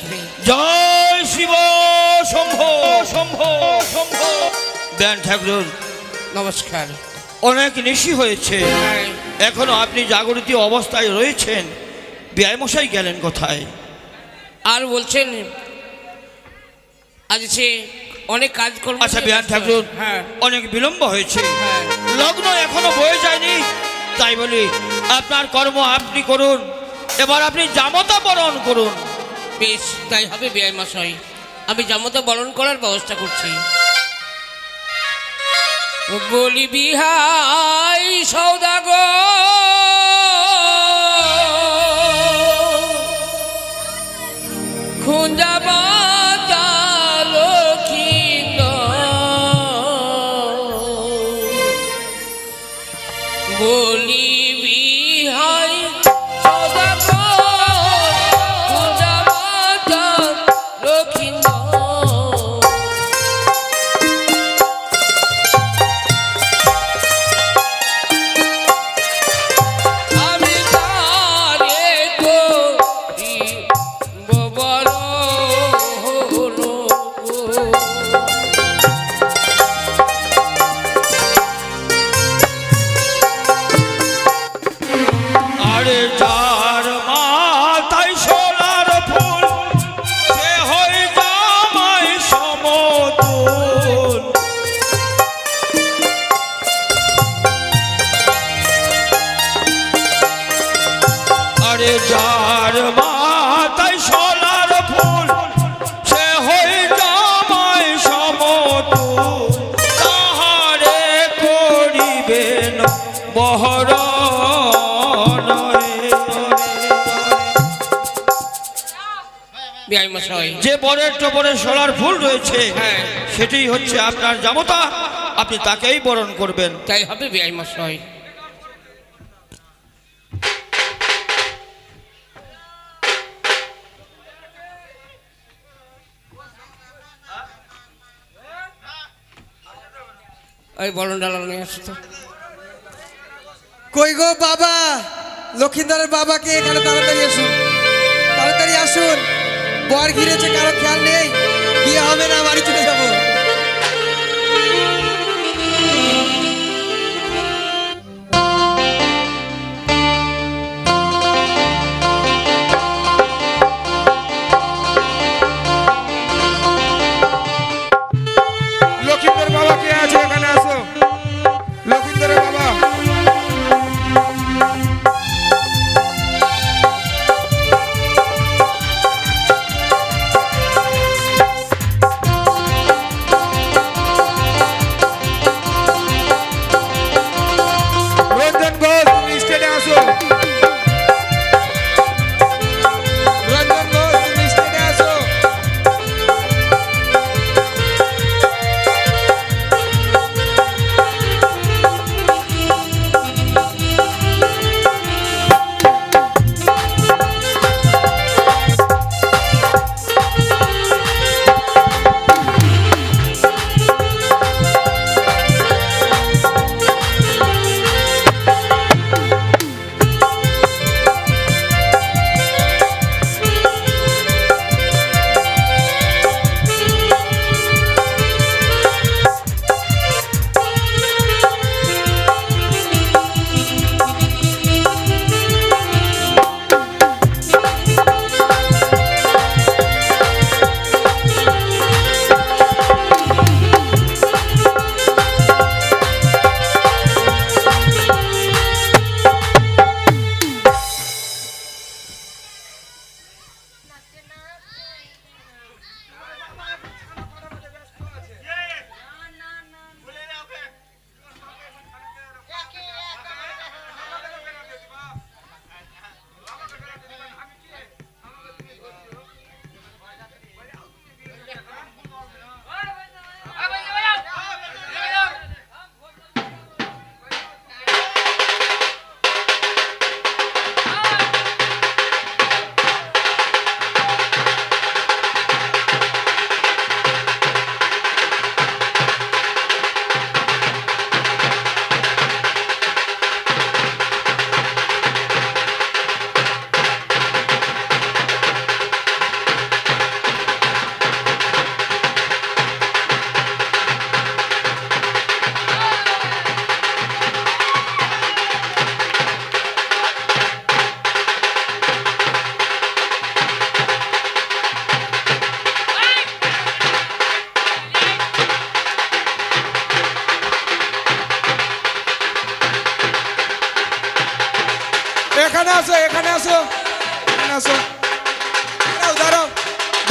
আসবে। জয় শিব শম্ভো শম্ভো শম্ভো। দেন ঠাকুর নমস্কার। অনেক নিশি হয়েছে, এখনো আপনি জাগরিত অবস্থায় রয়েছেন। বিআই মশাই গেলেন কোথায়? আর বলছেন আজ সে অনেক কাজ করবে। আচ্ছা বিআই ঠাকুর, হ্যাঁ অনেক বিলম্ব হয়েছে, হ্যাঁ। লগ্ন এখনো বয়ে যায়নি, তাই বলি আপনার কর্ম আপনি করুন। এবার আপনি জামতা বরণ করুন। বেশ, তাই হবে বিআই মশাই। আমি জামতা বরণ করার ব্যবস্থা করছি। বলি বিহাই সৌদাগর খুঁজাবা বলি বিহাই যার মাথায় সোনার ফুল সে হয়ে জামাই সমতুল, তাহারে করিবেন বহরণ। যে বরের টপরে সোনার ফুল রয়েছে সেটাই হচ্ছে আপনার জামতা, আপনি তাকেই বরণ করবেন। তাই হবে বিআই মশাই। ওই বরণ ডালা নিয়ে আসতো। কই গো বাবা, লক্ষিন্দরের বাবাকে এখানে তাড়াতাড়ি আসুন, তাড়াতাড়ি আসুন। বর ঘিরেছে, কারো খেয়াল নেই, বিয়ে হবে না, বাড়ি চলে যাবো। লক্ষিন্দর বাবা কে আছে এখানে? আসো লক্ষিন্দরের বাবা।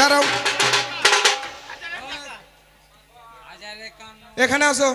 দাঁড়াও এখানে আসো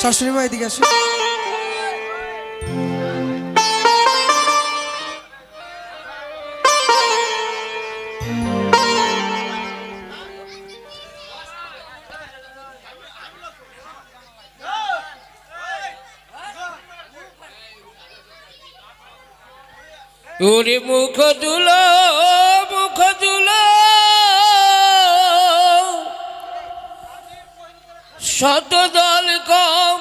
শাশুড়ি মা এদিকে আসো ওরে মুখ দুলো শত দল কম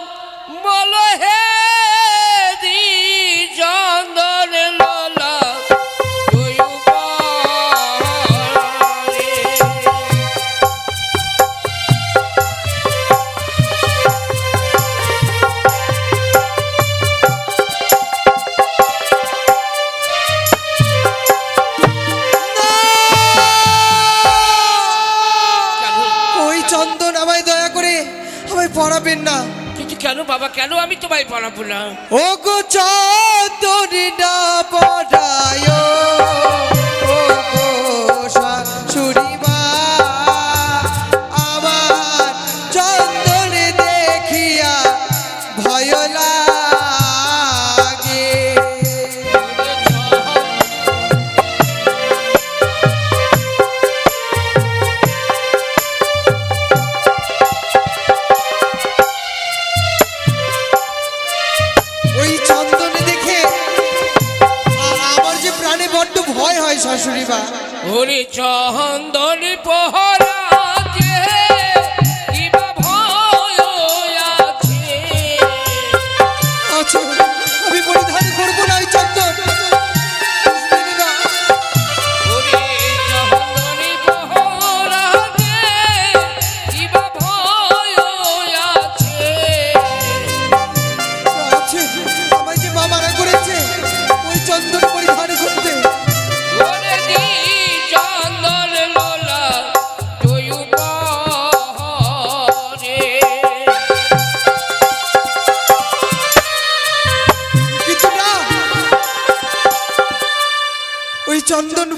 বল হে দি চন্দন লোলা তুই উপরে। ওই চন্দন আমায় দয়া করে আমায় পড়াবেন না। কিন্তু কেন বাবা, কেন আমি তোমায় পড়াবো না? ও গো চন্দন না পড়ায় ও গো শাশুড়ি মা, আমার চন্দন দেখিয়া ভয় লাগে। ওই চন্দন দেখে আমার যে প্রাণে বড্ড ভয় হয় শাশুড়ি মা। ওরে চন্দন পহরা যে কিবা ভয় আছে। আচ্ছা আমি পরিধান করবো না ওই চন্দন। বুঝলেন না? ওরে চন্দন পহরা যে কিবা ভয় আছে। আছে, আমায় যে মা মানা করেছে ওই চন্দন পরিধান করতে। ওরে দি চন্দন লোলা তুই উপরে। কিন্তু না, ওই চন্দন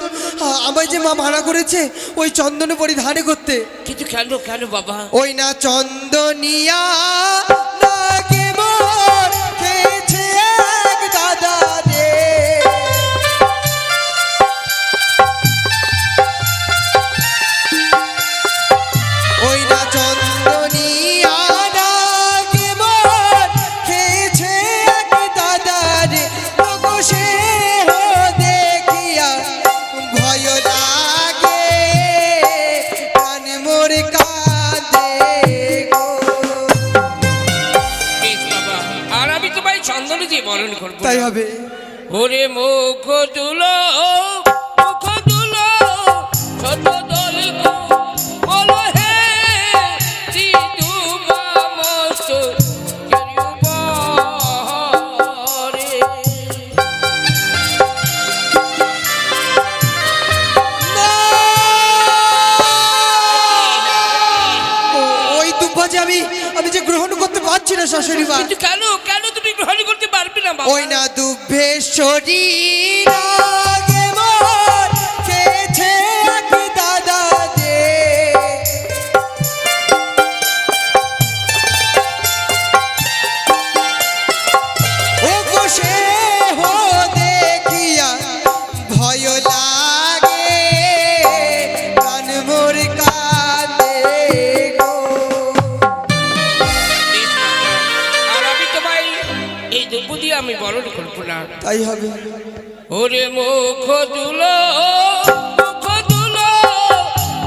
আমায় যে মা মানা করেছে ওই চন্দন পরিধান করতে। কিন্তু কেন বাবা? ওই না চন্দনিয়া না মাদলে দিয়ে বরণ করবো তাই না। হবে। ওরে মুখ তুলো ছোট দল বলো হে সিধু বামস্ত কেরিউবারে। ওই দুব্বাজি আমি যে গ্রহণ করতে পারছি না শাশুড়ি মা। কিন্তু কেন কেন তুমি গ্রহণ করতে পারবে না বাবা? ওই না দুব্বেশ্বরী রাগে মোর খেয়েছে এক দাদা দে। ও গো সে হো দেখিয়া ভয় লাগে প্রাণ মোর কাঁদে গো। আর আমি তোমায় এই দ্রব্য দিয়ে আমি বরণ করবো না। তাই হবে। ওরে মুখ তুলো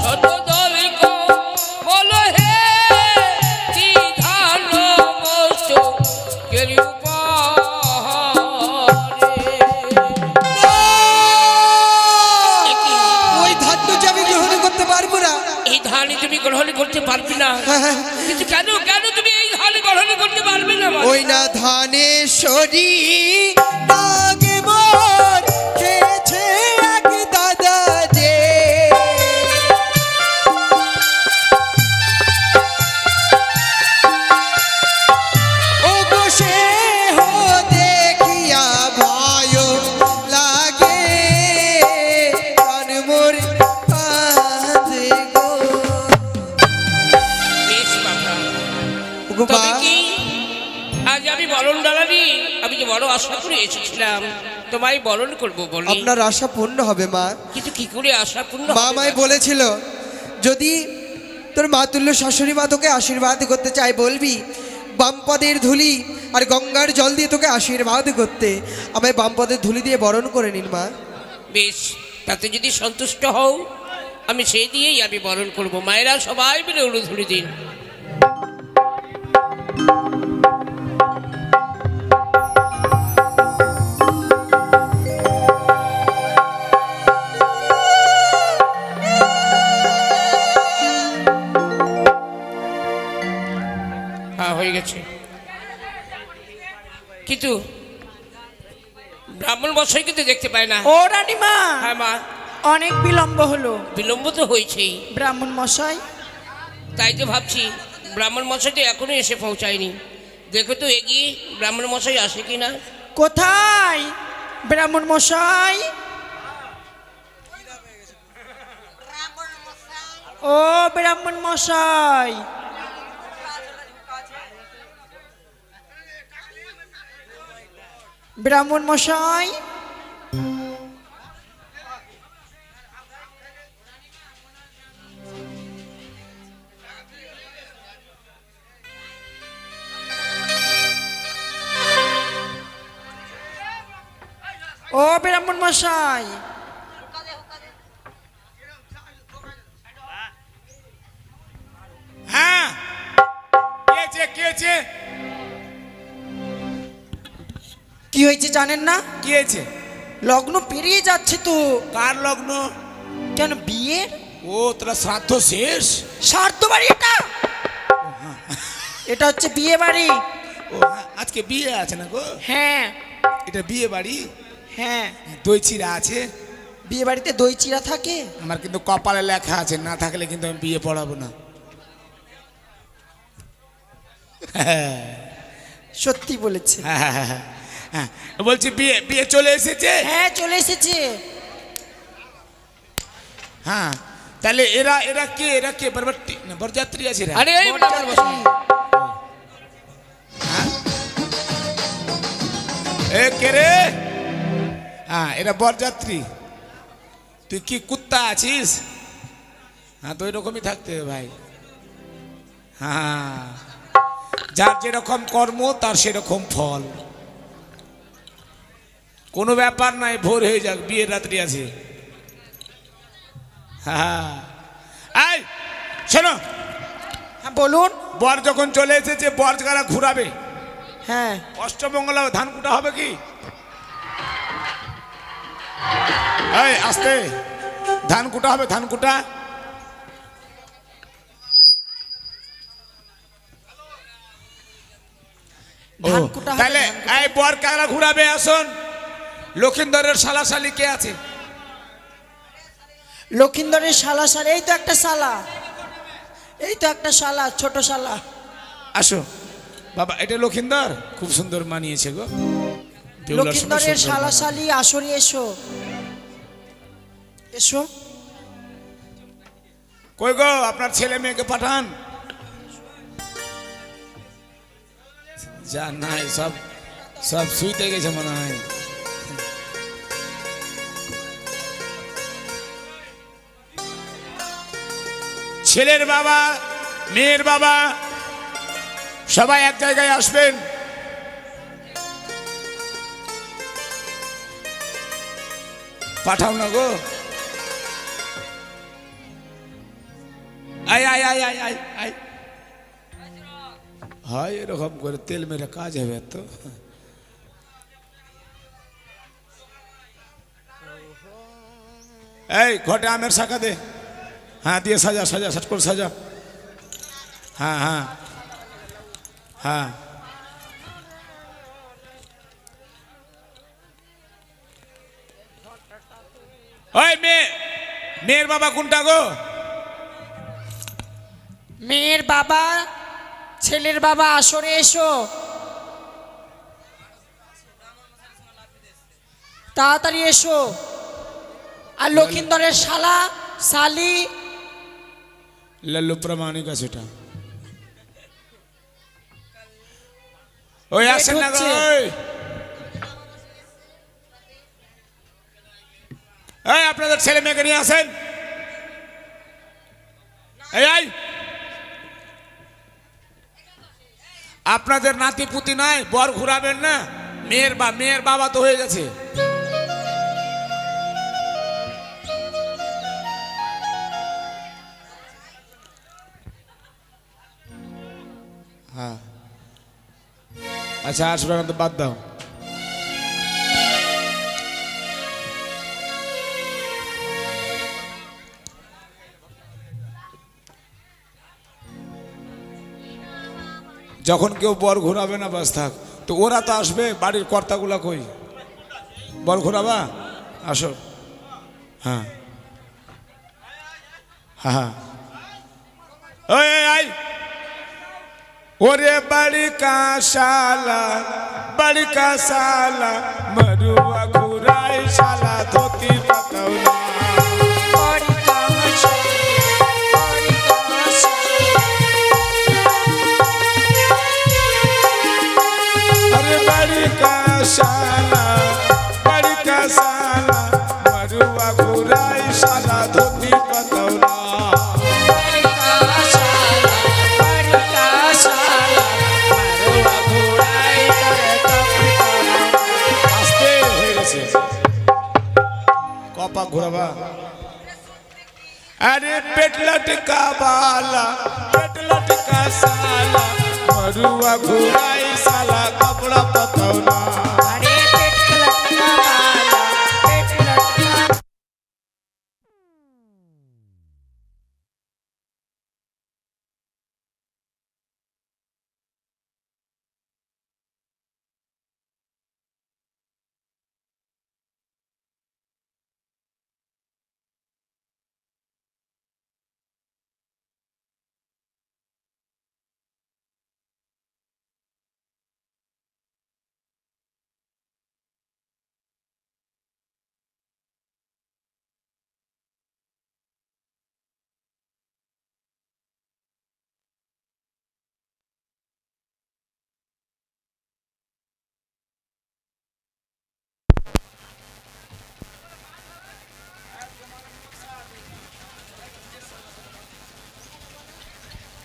ছোট দল বলো হে সিধান বস্ত ওই ধান্য যে আমি গ্রহণ করতে পারবো না। এই ধানই তুমি গ্রহণ করতে পারবে না? কিন্তু কেন কেন তুমি এই ধান গ্রহণ করতে পারবে না? ওই না ধানেশ্বরী রাগে মোর খেয়েছে এক দাদা দে। ও গো সে হো দেখিয়া ভয় লাগে প্রাণ মোর কাঁদে গো। বেশ বাবা, ওগো মা, তবে কি আজ আমি বরণ ডালানি আমি যে বড় আশা করে এসেছিলাম তোমায় বরণ করবো বলি, আপনার আশা পূর্ণ হবে মা। কিন্তু কি করে আশা পূর্ণ মা হবে আমায় না? বলেছিল যদি তোর মাতুল্য শাশুড়ি মা তোকে আশীর্বাদ করতে চায় বলবি বামপদের ধুলি আর গঙ্গার জল দিয়ে তোকে আশীর্বাদ করতে। আমায় বামপদের ধুলি দিয়ে বরণ করে নিন মা। বেশ, তাতে যদি সন্তুষ্ট হও আমি সেই দিয়েই আমি বরণ করবো। মায়েরা সবাই মিলে উড়ুধুলি দিন। হ্যাঁ, হয়ে গেছে। কিন্তু ব্রাহ্মণ বসাই কিন্তু দেখতে পায় না। ও রানীমা, হ্যাঁ মা, অনেক বিলম্ব হলো। বিলম্ব তো হয়েছেই, ব্রাহ্মণ মশাই তাই তো ভাবছি ব্রাহ্মণ মশাইটি এখনো এসে পৌঁছায়নি। দেখো তো এগিয়ে ব্রাহ্মণ মশাই আসে কি না। কোথায় ব্রাহ্মণ মশাই? ও ব্রাহ্মণ মশাই, ব্রাহ্মণ মশাই, ও ব্রাহ্মণ মশাই, হ্যাঁ কি হয়েছে কি হয়েছে জানেন না? কি হয়েছে? লগ্ন পেরিয়ে যাচ্ছে তো। কার লগ্ন? কেন বিয়ে? ও তোরা শ্রাদ্ধ শেষ? স্বার্থ বাড়ি এটা, এটা হচ্ছে বিয়ে বাড়ি। ও হ্যাঁ, আজকে বিয়ে আছে না গো? হ্যাঁ এটা বিয়ে বাড়ি? হ্যাঁ, দই চিরা আছে? বিয়ে বাড়িতে দই চিরা থাকে। আমার কিন্তু কপালে লেখা আছে, না থাকলে কিন্তু আমি বিয়ে পড়াবো না। সত্যি বলেছে। হ্যাঁ, বলছি বিয়ে বিয়ে চলে এসেছে? হ্যাঁ চলে এসেছে। হ্যাঁ, তাহলে এরা এরা কে বরযাত্রী আছে এরা? আরে এই ব্রাহ্মণ মশাই, এ কে রে? হ্যাঁ, এরা বরযাত্রী। তুই কি কুত্তা আছিস? হ্যাঁ, তো ওই রকমই থাকতে হবে ভাই। হ্যাঁ, যার যেরকম কর্ম তার সেরকম ফল। কোনো ব্যাপার নাই, ভোর হয়ে যাক, বিয়ের রাত্রি আছে। হ্যাঁ, এই শোনো, হ্যাঁ বলুন। বর যখন চলে এসেছে বর কারা ঘুরাবে? হ্যাঁ অষ্টমঙ্গলা ধান কুটা হবে কি? এই আস্তে, ধান কুটা হবে, ধান কুটা। ধান কুটা হবে, তাহলে ধান কুটা। এই বর কারা ঘুরাবে? আসুন। লক্ষিন্দরের শালাশালি কে আছে? লক্ষিন্দরের শালা শালা, এই তো একটা শালা, এই তো একটা শালা, ছোট শালা। আসো বাবা, এটা লক্ষিন্দর খুব সুন্দর মানিয়েছে গো। দেউলার সঙ্গে লক্ষিন্দরের সুন্দর শালা মানায়। শালি আসরে এসো, এসো। কই গো, আপনার ছেলে মেয়েকে পাঠান। যা নাই, সব সব শুইতে গেছে মনে হয়। ছেলের বাবা, মেয়ের বাবা সবাই এক জায়গায় আসবেন। পাঠাও না গো। আয় আয় আয় আয় আয় আয়। হয় এরকম করে তেল মেরে কাজ হবে তো। এই ঘটে আমের শাখা দে। হ্যাঁ দিয়ে সাজা সাজা সাজ করে সাজা। হ্যাঁ হ্যাঁ হ্যাঁ। ওই মেয়ের বাবা কোনটা গো? মেয়ের বাবা, ছেলের বাবা আসরে এসো, তাড়াতাড়ি এসো। আর লক্ষিন্দরের শালা শালি লল্লু প্রামাণিক আছে এটা। ওই আসেন না গো। এই আপনাদের ছেলে মেয়েকে নিয়ে আসেন। এই আপনাদের নাতি পুতি নাই, বর ঘুরাবেন না? মেয়ের বাবা তো হয়ে গেছে। হ্যাঁ আচ্ছা, আসবে না তো বাদ দাও। যখন কেউ বর ঘোরাবে না বাস থাক, তো ওরা তো আসবে, বাড়ির কর্তাগুলা কই? বর ঘোরাবা, আসো। হ্যাঁ হ্যাঁ হ্যাঁ। ওরে बड़ी का शाला मरुआ घुराई शाला धोती पतौला। अरे बड़ी का शाला मरुआ घुराई शाला धोती पतौला। कपा घुराबा। अरे पेट लटका बाला, पेट लटका साला, मरुआ घुराई साला कपड़ा पतौला। अरे पेट लटका बाला, पेट लटका।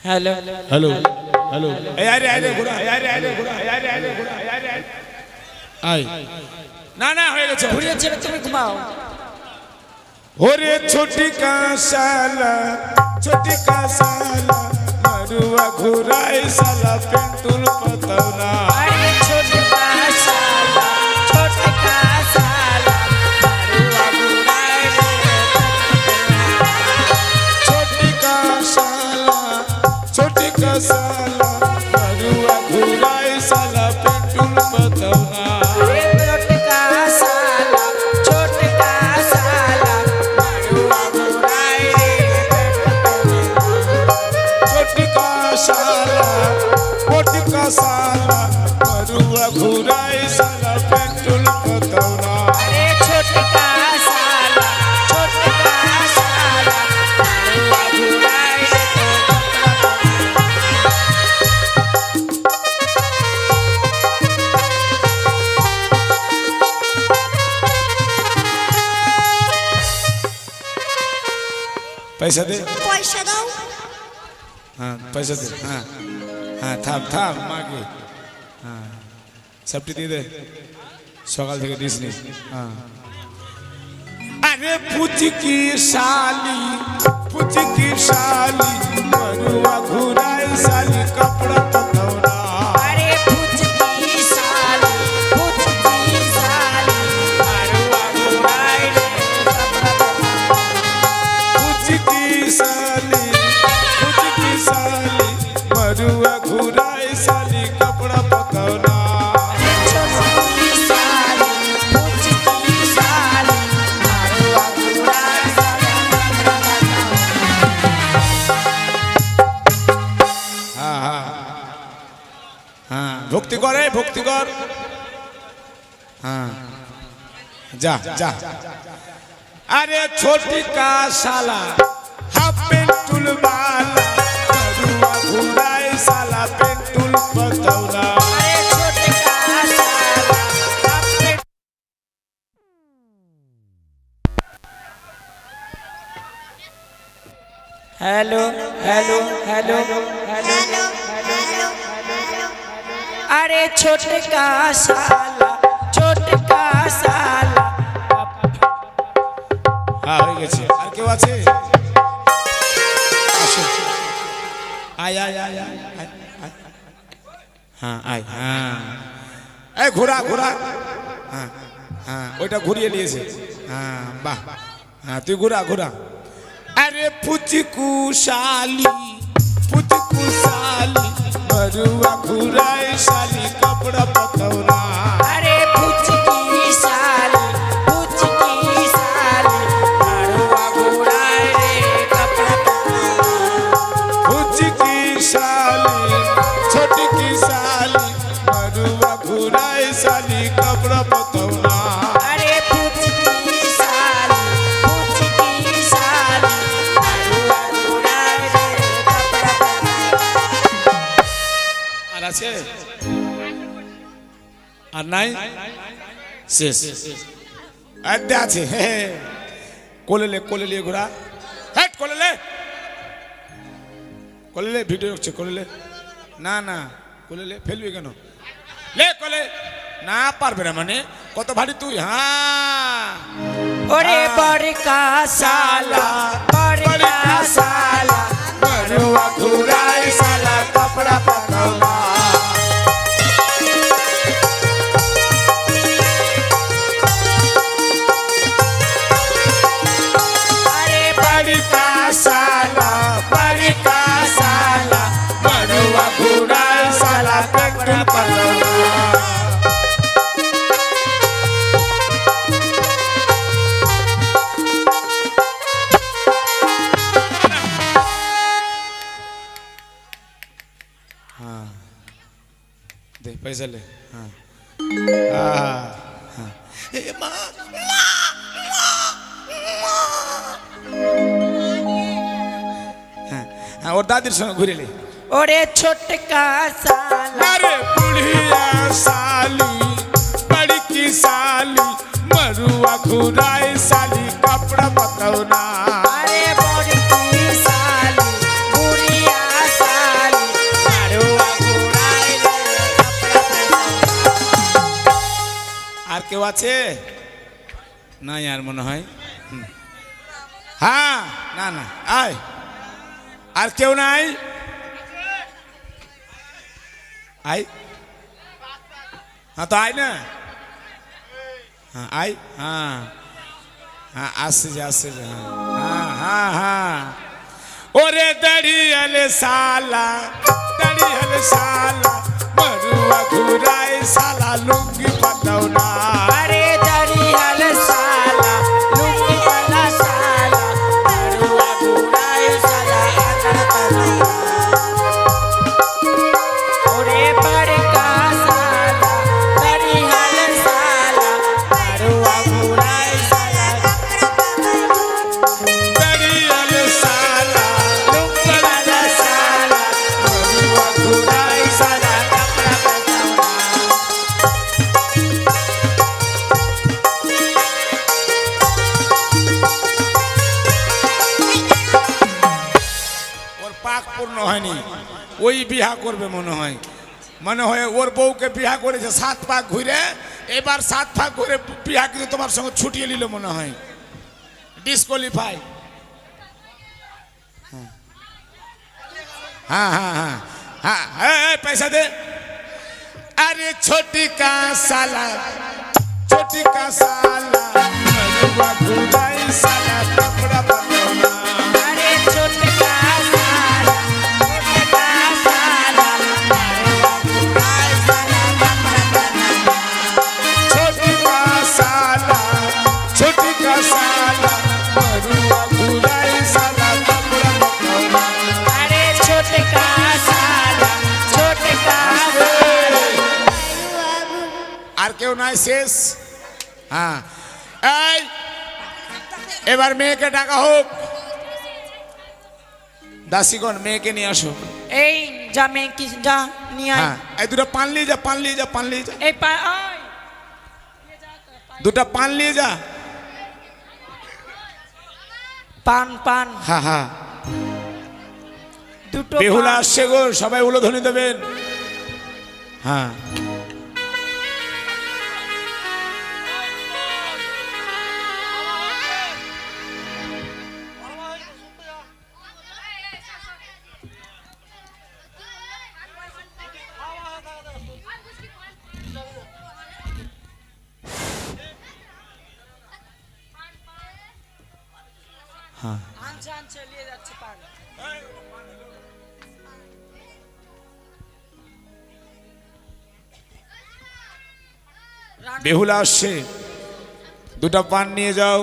हेलो हेलो हेलो यार यार घुरा यार यार घुरा यार यार घुरा यार यार आई ना ना হয়ে গেছে ঘুরিয়ে ছেড়ে তুমি ঘুমাও। ओरे छोटी का साला मरुआ घुराई साला पेंटुल पतौला। ঘুরাই সালা পেট্রোল কতরা अरे छोटका साला मारुआ घुराए पैसा दे পয়সা দাও। हाँ पैसा दे हाँ हाँ থাম থাম মাগে हाँ সবটি দিয়ে দে সকাল থেকে দিস নি हाँ अरे पुचकी साली मरुआ घुराई साली कपड़ा पतौरा अरे पुचकी साली मारुआ घुराए पुचकी साली मरुआ घुराई साली कपड़ा पतौरा छोटकी साली मारुआ घुराए हाँ हाँ हाँ भक्ति कर हाँ जा जा अरे छोटी का साला हाफ पेंटुल वाला मरुआ घुराई साला पेंटुल पतौरा अरे छोटका साला अपने हेलो हेलो हेलो हेलो अरे छोटका साला हाँ हो গেছে আর কেউ আছে আসো আয় আয় আয় আয় আয়, আয়। হ্যাঁ আয় হ্যাঁ এই ঘোড়া হ্যাঁ হ্যাঁ ওইটা ঘুরিয়ে নিয়েছে হ্যাঁ বাহ হ্যাঁ তুই ঘোড়া अरे पुचकू साली मरुआ घुराई साली कपड़ा पतौरा अरे पुचकी साली मारुआ घुराए रे कपड़ा पुचकी साली छोटकी साली मरुआ घुराई साली कपड़ा पतौरा अरे पुचकी साली मारुआ घुराए रे कपड़ा আর আছে আর নাই শেষ আদে আছে কোলে লে ঘোড়া হেট কোলে লে ভিডিও হচ্ছে কোলে লে না কোলে লে ফেলবি কেন লে কোলে না পারবে না মানে কত ভারী তুই হ্যাঁ ओरे बड़का साला मरुआ घुराई साला कपड़ा पतौरा अरे बड़का साला मरुआ घुराई साला पेट्रोल पतौरा दे पैसा ले हाँ हाँ ए माँ हाँ और दादी संग घुरे ले ओरे छोटका साला अरे बुढ़िया साली बड़की साली मरुआ घुराई साली कपड़ा पतौरा अरे बड़की साली बुढ़िया साली मारुआ घुराए रे कपड़ा আর কেউ আছে নাই আর মনে হয় হ্যাঁ না আয় আর কেউ নাই আয় हाँ तो आए ना हाँ आई हाँ हाँ आस्ते जा हाँ ओरे दड़ियल साला मरुआ घुराई साला लुंगी पतौरा अरे दरियल साला लुंगी वाला साला मारुआ घुराए साला आकर ओरे बड़का साला ওই বিয়া করবে মনে হয় ওর বউকে বিয়া করেছে 7 পাক ঘুরে, এবার 7 পাক ঘুরে বিয়া কিন্তু তোমার সঙ্গে ছুটিয়ে নিল মনে হয়, ডিসকোয়ালিফাই। हाँ हाँ हाँ हाँ है पैसा दे। अरे छोटी का साला मरुआ खुदाई साला कपड़ा बनवाना। अरे छोटे का साला मरुआ खुदाई साला कपड़ा बनाना। छोटी का साला मरुआ खुदाई साला कपड़ा बनवाना। अरे छोटे का साला আর কেউ নাই শেষ। হ্যাঁ এই এবার মেয়েকে ডাকা হোক, দাসীগণ মেয়েকে নিয়ে আসো। এই যা মেয়ে কি যা নিয়ে আয়। হ্যাঁ এই দুটো পান নিয়ে যা, পান নিয়ে যা, পান নিয়ে যা, এই ওই দুটো পান নিয়ে যা। পান পান হ্যাঁ হ্যাঁ দুটো বেহুলা পান। আসছে গো, সবাই উলোধ্বনি দেবেন। হ্যাঁ আনছে আনছে নিয়ে যাচ্ছে পান। বেহুলা আসছে, দুটো পান নিয়ে যাও,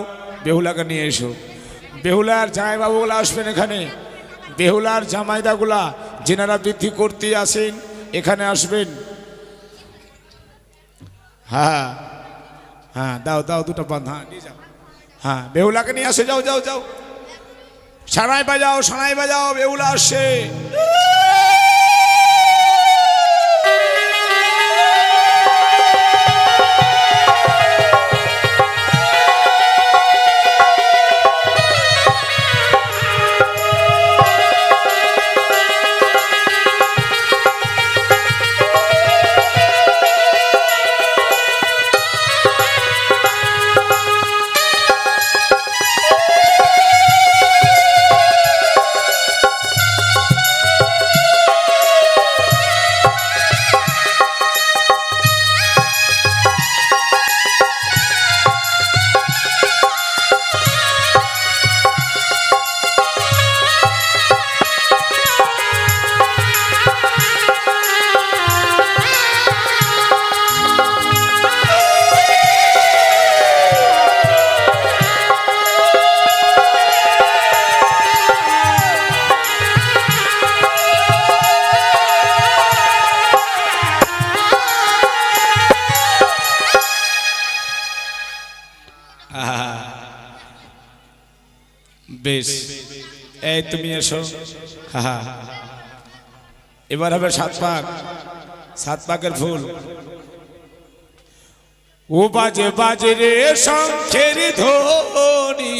বেহুলাকে নিয়ে এসো। বেহুলার জামাইবাবুগুলা আসবেন এখানে, বেহুলার জামাইদাগুলা যেনারা বৃদ্ধি করতে আসেন এখানে আসবেন। হ্যাঁ হ্যাঁ দাও দাও দুটো পান, হ্যাঁ নিয়ে যাও। হ্যাঁ বেহুলাকে নিয়ে আসে, যাও যাও যাও, সানাই বাজাও, বেহুলা আসছে। বেশ এই তুমি এসো। এবার হবে 7 পাক, 7 পাকের ফুল। ও বাজে বাজে রে শঙ্খের ধ্বনি,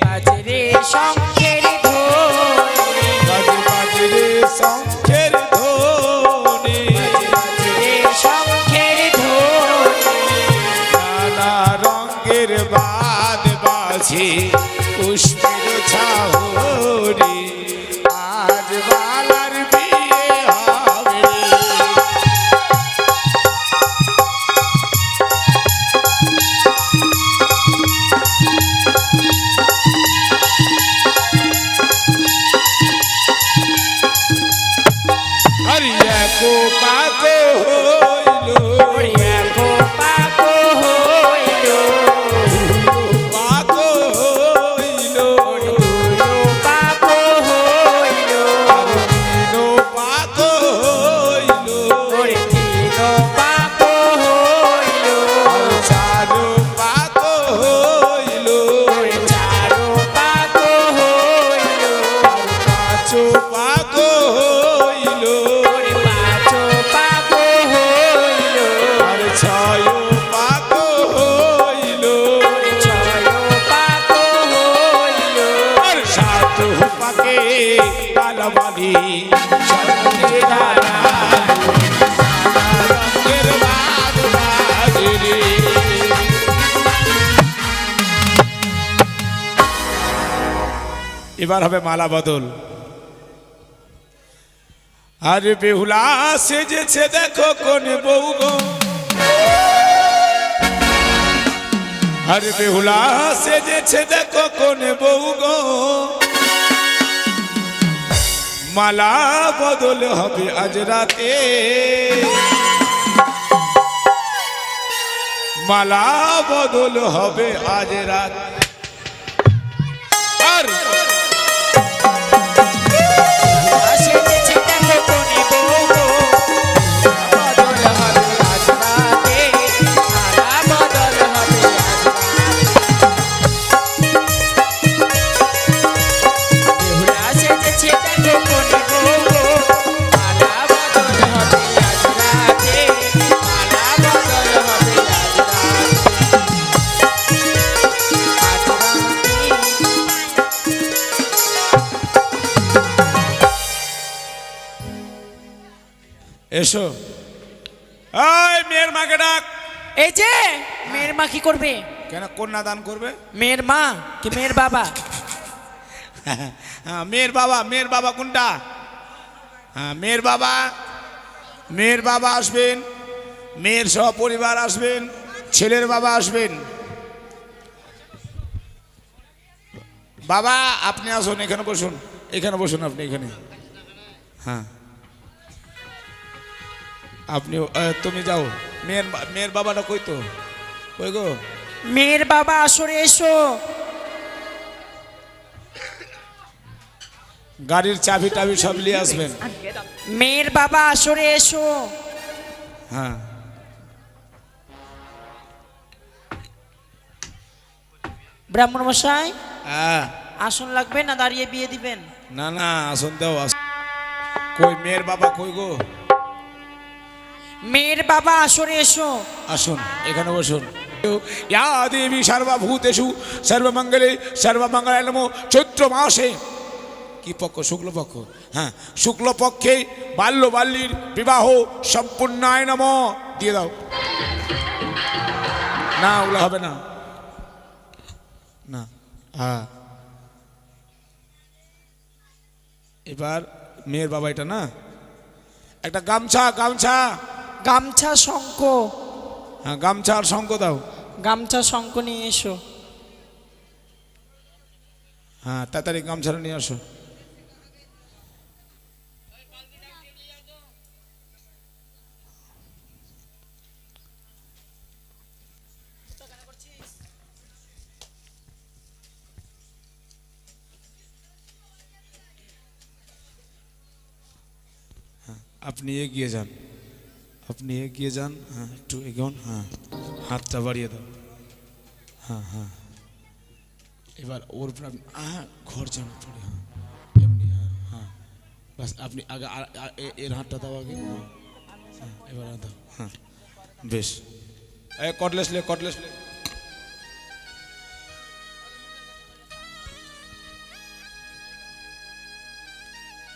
বাজে রে শঙ্খের ধ্বনি, বাজে বাজে রে শঙ্খের ধ্বনি, বাজে রে শঙ্খের ধ্বনি। নানা রঙের বাদ বাজে পুষ্পের ছাউরি, আজ বালার বিয়ে হবে। হরিয়া কো পাকো হইলো, ওরিয়া গো পাকো হইলো, পাকো এবার হবে মালা বদল। আরে বেহুলা সেজেছে দেখো কোন বউ গো, আরে বেহুলা সেজেছে দেখো কোন বউ গো, মালা বদল হবে আজ রাতে, মালা বদল হবে আজ রাত। আর এসো, এই মেয়ের মাকে ডাক। এই যে মেয়ের মা কি করবে? কেন কন্যা দান করবে? মেয়ের মা কি মেয়ের বাবা? হ্যাঁ মেয়ের বাবা, মেয়ের বাবা কোনটা? হ্যাঁ মেয়ের বাবা, মেয়ের বাবা আসবেন, মেয়ের সহ পরিবার আসবেন, ছেলের বাবা আসবেন। বাবা আপনি আসুন, এখানে বসুন, এখানে বসুন আপনি এখানে। হ্যাঁ আপনি তুমি যাও। মেয়ের বাবাটা কই তো, কই গো? মেয়ের বাবা আসরে এসো। গাড়ির চাবি টাবি সব নিয়ে আসবেন। মেয়ের বাবা আসরে এসো। হ্যাঁ ব্রাহ্মণ মশাই হ্যাঁ, আসন লাগবে না দাঁড়িয়ে বিয়ে দিবেন? না না আসুন দাও। কই মেয়ের বাবা কই গো? মেয়ের বাবা আসরে এসো। আসুন এখানে বসুন। ইয়া দেবী সর্বভূতেষু সর্বমঙ্গলে সর্বমঙ্গলায় নমো। চৈত্র মাসে কি পক্ষ? শুক্লপক্ষ। হ্যাঁ শুক্লপক্ষে বাল্য বাল্যীর বিবাহ সম্পূর্ণায় নমঃ। দিয়ে দাও। না ওগুলো হবে না, না। হ্যাঁ এবার মেয়ের বাবা এটা না, একটা গামছা, গামছা, গামছা শঙ্খ। হ্যাঁ গামছা আর শঙ্খ দাও। গামছা শঙ্খ নিয়ে এসো। হ্যাঁ তাড়াতাড়ি গামছাটা নিয়ে আসো। আপনি এগিয়ে যান, আপনি এগিয়ে যান। হ্যাঁ একটু এগোন। হ্যাঁ হাতটা বাড়িয়ে দাও। হ্যাঁ হ্যাঁ এবার ওর উপর ঘর জানা পড়ে। হ্যাঁ এমনি। হ্যাঁ হ্যাঁ বাস আপনি আগে এর হাতটা দাও আগে। হ্যাঁ এবার দাও। হ্যাঁ বেশ। কটলেস লে, কটলেস লে।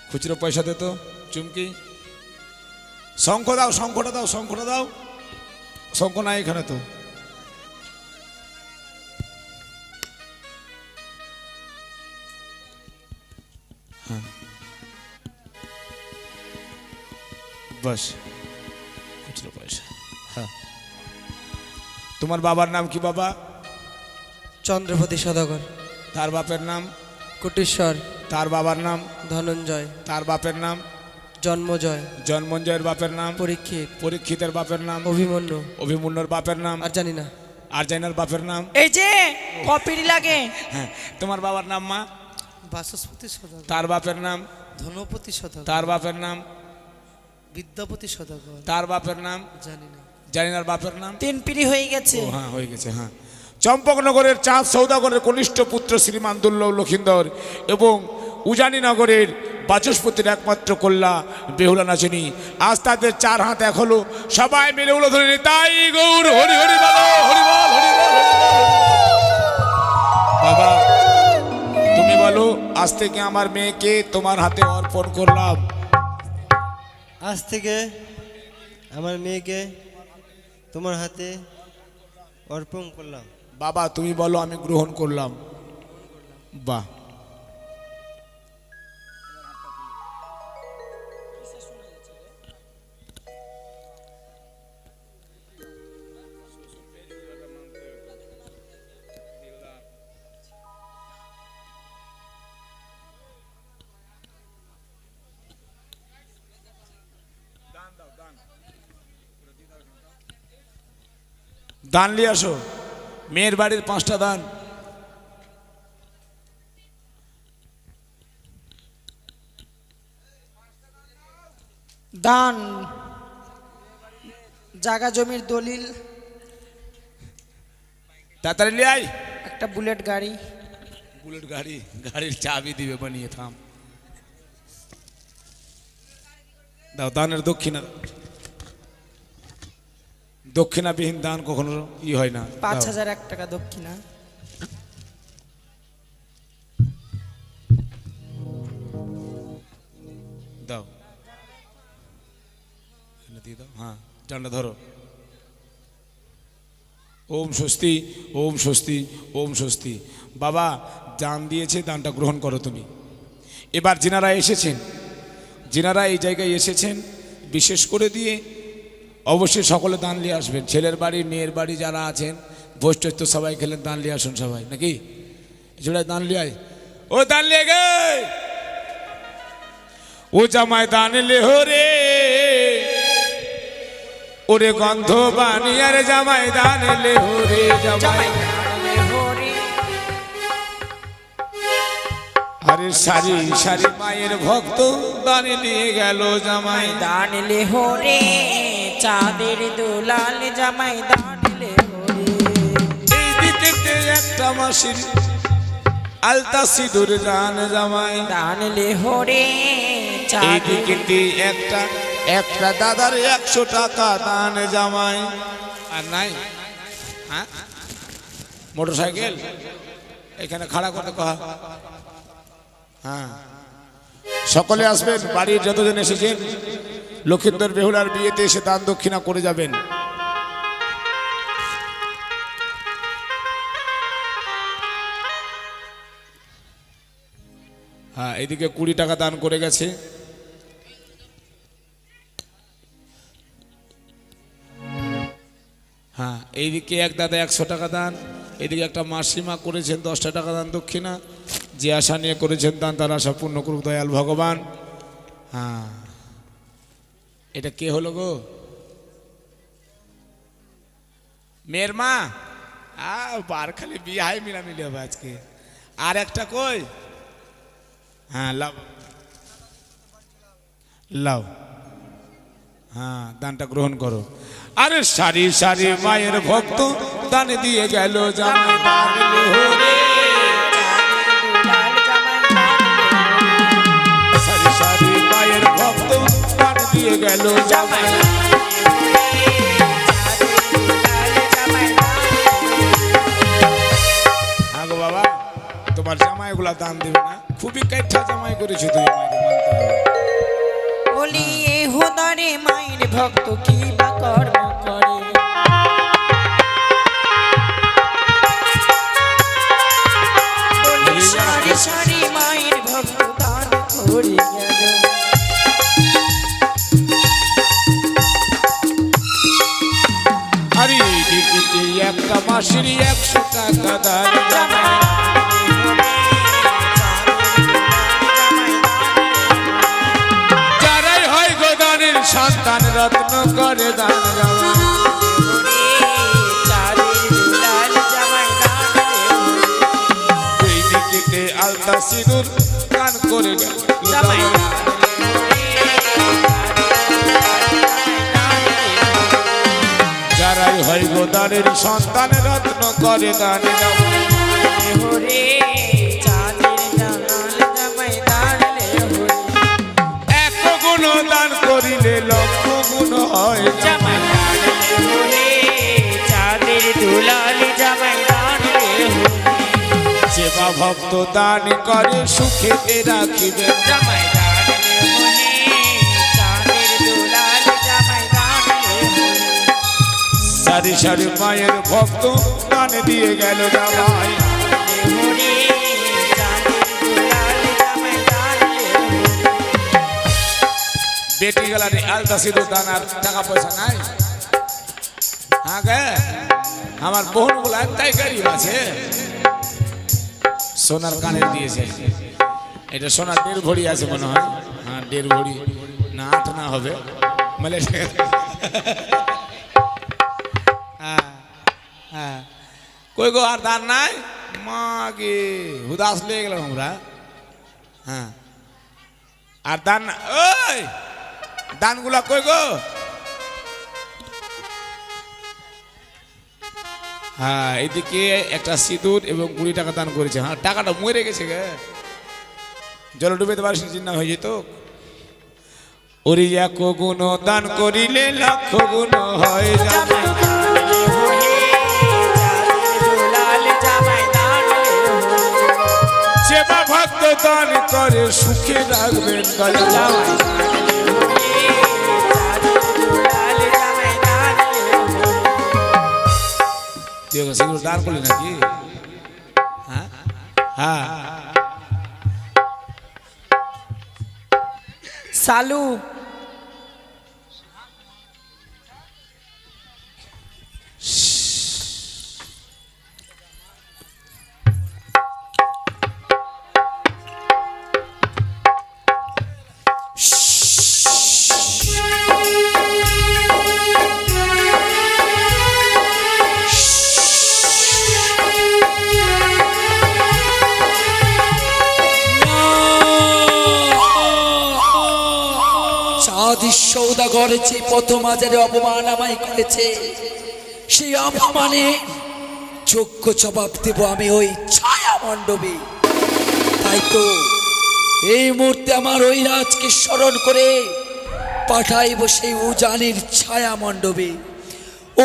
খুচরো পয়সা দে তো চুমকি। শঙ্খ দাও, শঙ্খটা দাও, শঙ্খটা দাও। শঙ্খ নাই এখানে তো। হ্যাঁ বাস খুচরো পয়সা। হ্যাঁ তোমার বাবার নাম কি বাবা? চন্দ্রপতি সদাগর। তার বাপের নাম? কোটেশ্বর। তার বাবার নাম? ধনঞ্জয়। তার বাপের নাম? জন্মজয়। জন্মঞ্জয়ের বাপের নাম? পরীক্ষিত। পরীক্ষিতের বাপের নাম? অভিমন্যু। অভিমন্যুর বাপের নাম? আর জানি না। আর্জাইনার বাপের নাম? এই যে কপিরি লাগে। হ্যাঁ তোমার বাবার নাম মা? বাচস্পতি সদাগর। তার বাপের নাম? ধনপতি সদাগর। তার বাপের নাম? বিদ্যাপতি সদাগর। তার বাপের নাম? জানি না। জানিনার বাপের নাম? 3 পিঁড়ি হয়ে গেছে। ও হ্যাঁ হয়ে গেছে। হ্যাঁ চম্পকনগরের চাঁদ সৌদাগরের কনিষ্ঠ পুত্র শ্রীমান দুর্লভ লক্ষিন্দর এবং উজানিনগরের বাচস্পতির একমাত্র কন্যা বেহুলা নাচিনী। আজ তাদের 4 হাত এক হলো। সবাই মিলে উলো ধরে তাই গৌর হরি হরি বলো, হরি বল, হরি বল, হরি বল। বাবা তুমি বলো আজ থেকে আমার মেয়েকে তোমার হাতে অর্পণ করলাম। আজ থেকে আমার মেয়েকে তোমার হাতে অর্পণ করলাম। বাবা তুমি বলো আমি গ্রহণ করলাম। বাহ দান নিয়ে আসো, মেয়ের বাড়ির 5টা দান। দান, জায়গা জমির দলিল, তাড়াতাড়ি নিয়ে আয়। একটা বুলেট গাড়ি। বুলেট গাড়ি? গাড়ির চাবি দিবে বানিয়ে, থাম। দাও দানের দক্ষিণা। দক্ষিণাবিহীন দান কখনো হয় না। 5001 টাকা দক্ষিণা। দাও, দিয়ে দাও। হ্যাঁ, ডান্ডা ধরো। ওম স্বস্তি, ওম স্বস্তি, ওম স্বস্তি। বাবা দান দিয়েছে, দানটা গ্রহণ করো তুমি। এবার যিনারা এসেছেন, যিনারা এই জায়গায় এসেছেন, বিশেষ করে দিয়ে অবশ্যই সকলে দান নিয়ে আসবেন। ছেলের বাড়ি, মেয়ের বাড়ি যারা আছেন, ভোজ-টোজ তো সবাই খেলেন, দান নিয়ে আসুন সবাই, নাকি? এছাড়া দান নিয়ে আয়। ও দান নিয়ে গে, ও জামাই দান লে হো রে, ওরে গন্ধ বানিয়ার জামাই দান লে হো রে, জামাই আরে সারি সারি মায়ের ভক্ত দান নিয়ে গেল জামাই। দান লে হরে, চাঁদের দুলাল জামাই দান লে হরে। এই দিকেতে একটা মাসির আলতা সিঁদুর দান জামাই। দান লে হরে, এই চাঁদের দিকেতে একটা দাদার 100 টাকা দান জামাই। আর নাই? হ্যাঁ, মোটরসাইকেল এখানে খাড়া করতে কহা। হ্যাঁ, সকলে আসবেন, বাড়ির যতজন এসেছেন লক্ষিন্দর বেহুলার বিয়েতে এসে দান দক্ষিণা করে যাবেন। হ্যাঁ, এদিকে 20 টাকা দান করে গেছে। হ্যাঁ, এইদিকে এক দাদা 100 টাকা দান, এদিকে একটা মাসিমা করেছেন 10টা টাকা দান দক্ষিণা। যে আশা নিয়ে করেছেন দান, তার আশা পূর্ণ করুক দয়াল ভগবান। হ্যাঁ, এটা কে হলো গো? মেয়ের মা? বার খালি বিয়ে মিলামিলি হবে আজকে। আর একটা কই? হ্যাঁ, লাও লাও। হ্যাঁ, দানটা গ্রহণ করো। আরে সারি সারি মায়ের ভক্ত দান দিয়ে গেল জামাই দান লে হো রে, সারি সারি মায়ের ভক্ত দান দিয়ে গেল জামাই। আগো বাবা, তোমার জামাইগুলা দান দেবে না? খুবই কাইঠা জামাই করেছো তুমি, মায়ের মানতে হবে। বলি এ হোদারে মায়ের ভক্ত কি বা কর্ম করে। বলি সারি সারি মায়ের ভক্ত দান করে গেল। আরে দিকে একটা মাসির 100 টাকা দান জামাই। যারাই হয় গোদানের সন্তান রত্ন করে দান জামাই। এই দিকে আলতা সিঁদুর দান করে গেল জামাই। যারাই হয় গোদানের সন্তান রত্ন করে দান জামাই। এক গুণ দান করিলে লক্ষ গুণ হয় জামাই। সেবা ভক্ত দান করে সুখে রাখিবে জামাই। সারি সারি মায়ের ভক্ত দান দিয়ে গেল জামাই। বেটি গেলারে আলতা সিঁদুর দান আর টাকা পয়সা নাই। হ্যাঁ গে, আমার বোনগুলা একটাই গাড়ি আছে, সোনার কানের দিয়েছে। এটা সোনার 1.5 ভরি আছে মনে হয়। হ্যাঁ, 1.5 ভরি না, 8 না হবে। কই গো আর দান নাই মাগে হুদাস লেগে গেলাম আমরা। হ্যাঁ আর দান ওই দানগুলা কই গো? হ্যাঁ এইদিকে একটা সিঁদুর এবং 20 টাকা দান করেছে। হ্যাঁ টাকাটা মরে গেছে গে, জল ডুবে দেবার চিন্তা হয়ে যেত। ওরে এক গুণ দান করিলে লক্ষ গুণ হয় যাবে। সেবা ভক্ত দান করে সুখে রাখবেন দয়াল। সেগুলো দান করলি নাকি? হ্যাঁ হ্যাঁ সালু সৌদাগর যে প্রথম আজারে অপমান আমায় করেছে, সেই অপমানে যোগ্য জবাব দেব আমি ওই ছায়া মণ্ডপে। তাই তো এই মুহূর্তে আমার ওই রাজকে স্মরণ করে পাঠাইব সেই উজানির ছায়া মণ্ডপে।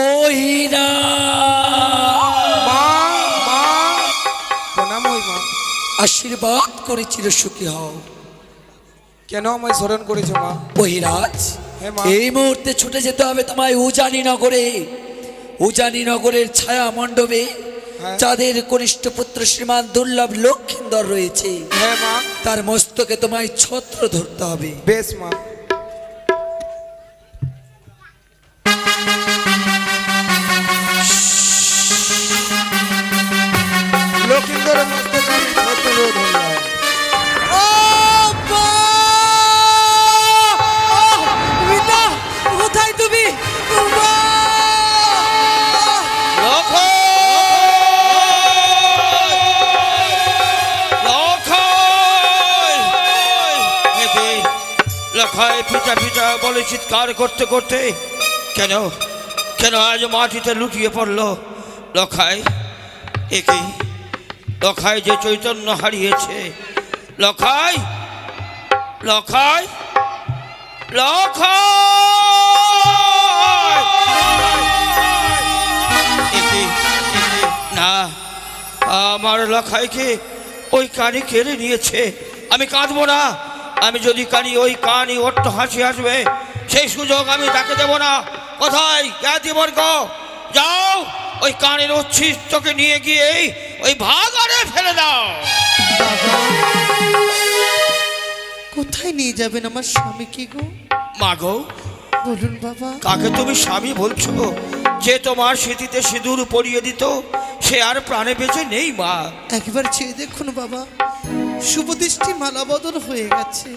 ওই না আশীর্বাদ করেছিল সুখী হও। কেন আমায় স্মরণ করেছো মা? বহিরাজ হ্যাঁ মা। এই মুহূর্তে ছুটে যেতে হবে তোমায় উজানি নগরে। উজানি নগরের ছায়া মণ্ডপে হ্যাঁ। যাদের কনিষ্ঠ পুত্র শ্রীমান দুর্লভ লক্ষিন্দর রয়েছে, হ্যাঁ মা। তার মস্তকে তোমায় ছত্র ধরতে হবে। বেশ মা। লক্ষিন্দরের মস্তকে আমি ছত্র ধরলাম। কোথায় তুমি? লখায় পিতা পিতা বলে চিৎকার করতে করতে কেন কেন আজ মাটিতে লুটিয়ে পড়লো লখায়? একে লখায় যে চৈতন্য হারিয়েছে। লখায় লখায় লখায় না, আমার লখাইকে ওই কানি কেড়ে নিয়েছে। আমি কাঁদবো না। আমি যদি কানি ওই কানি অট্ট হাসি আসবে, সেই সুযোগ আমি তাকে দেব না। কোথায় জ্ঞাতিবর্গ, যাও ওই কানের উচ্ছিষ্টকে নিয়ে গিয়ে ওই ভাগাড়ে ফেলে দাও। কোথায় নিয়ে যাবেন আমার স্বামীকে গো? মাগো বলুন বাবা। কাকে তুমি স্বামী বলছো? যে তোমার স্মৃতিতে সিঁদুর পরিয়ে দিত, সে আর প্রাণে বেঁচে নেই মা। একবার চেয়ে দেখুন বাবা, শুভদৃষ্টি মালা বদল হয়ে গেছে,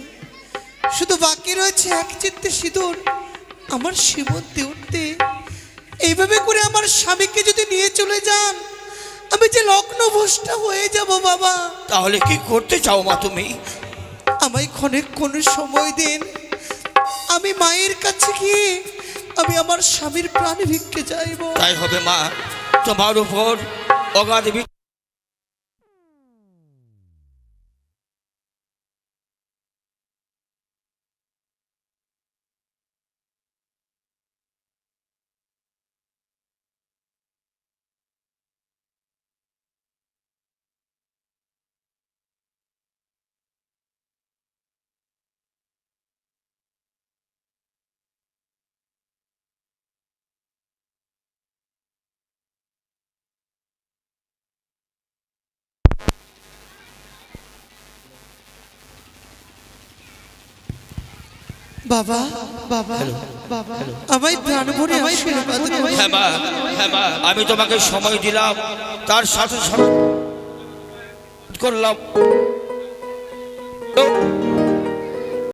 শুধু বাকি রয়েছে এক চিত্তে সিঁদুর আমার সীমন্তে উঠতে। এইভাবে করে আমার স্বামীকে যদি নিয়ে চলে যান, আমি যে লগ্নভ্রষ্টা হয়ে যাব বাবা। তাহলে কি করতে চাও মা তুমি? আমায় ক্ষণিক কোনো সময় দিন, আমি মায়ের কাছে গিয়ে আমি আমার স্বামীর প্রাণ ভিক্ষে চাইব। তাই হবে মা, তোমার উপর অগাধ বাবা বাবা বাবা, আমায় প্রাণ ভরে আশীর্বাদ করুন। হ্যাঁ মা, হ্যাঁ মা, আমি তোমাকে সময় দিলাম, তার সাথে সাথে করলাম